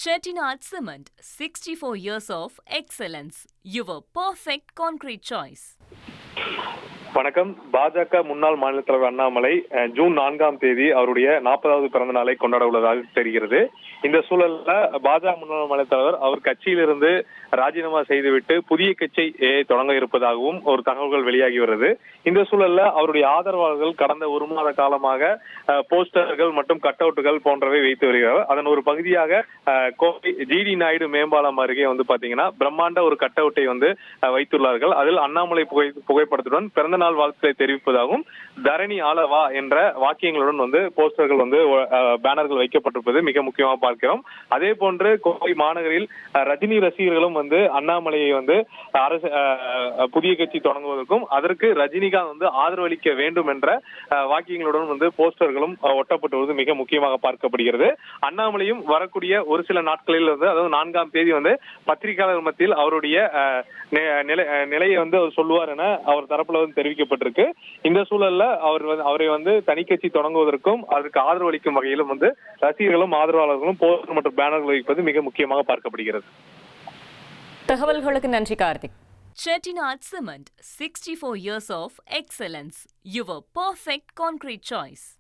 Chettinad Cement, 64 years of excellence. Your perfect concrete choice. வணக்கம். பாஜக முன்னாள் மாநில தலைவர் அண்ணாமலை ஜூன் 4ஆம் தேதி அவருடைய 40வது பிறந்த நாளை கொண்டாட உள்ளதாக தெரிகிறது. இந்த சூழல்ல பாஜக முன்னாள் மாநில தலைவர் அவர் கட்சியிலிருந்து ராஜினாமா செய்துவிட்டு புதிய கட்சியை தொடங்க இருப்பதாகவும் ஒரு தகவல்கள் வெளியாகி வருது. இந்த சூழல்ல அவருடைய ஆதரவாளர்கள் கடந்த ஒரு மாத காலமாக போஸ்டர்கள் மற்றும் கட் அவுட்டுகள் போன்றவை வைத்து வருகிறார்கள். அதன் ஒரு பகுதியாக கோவை ஜிடி நாயுடு மேம்பாலம் அருகே பாத்தீங்கன்னா பிரம்மாண்ட ஒரு கட் அவுட்டை வைத்துள்ளார்கள். அதில் அண்ணாமலை புகைப்படத்துடன் பிறந்த நாள் வாழ்த்துக்களை தெரிவிப்பதாகவும் தரணி ஆளவா என்ற வாக்கியங்களுடன் போஸ்டர்கள் பேனர்கள் வைக்கப்பட்டிருப்பது மிக முக்கியமாக பார்க்கிறோம். அதே போன்று கோவை மாநகரில் ரஜினி ரசிகர்களும் அண்ணாமலையை அரசு புதிய கட்சி தொடங்குவதற்கும் அதற்கு ரஜினிகாந்த் ஆதரவளிக்க வேண்டும் என்ற வாக்கியங்களுடன் போஸ்டர்களும் ஒட்டப்பட்டுவது மிக முக்கியமாக பார்க்கப்படுகிறது. அண்ணாமலையும் வரக்கூடிய ஒரு சில நாட்களில் அதாவது 4ஆம் தேதி பத்திரிகையாளர் மத்தியில் அவருடைய நிலையை அவர் சொல்லுவார் என அவர் தரப்புல தெரிவிக்கப்பட்டிருக்கு. இந்த சூழல்ல அவரை தனி கட்சி தொடங்குவதற்கும் அதற்கு ஆதரவு அளிக்கும் வகையிலும் ரசிகர்களும் ஆதரவாளர்களும் போஸ்டர் மற்றும் பேனர்கள் வைப்பது மிக முக்கியமாக பார்க்கப்படுகிறது. தகவல்களுக்கு நன்றி Karthik. Chettinad Cement, 64 years of excellence. Your perfect concrete choice.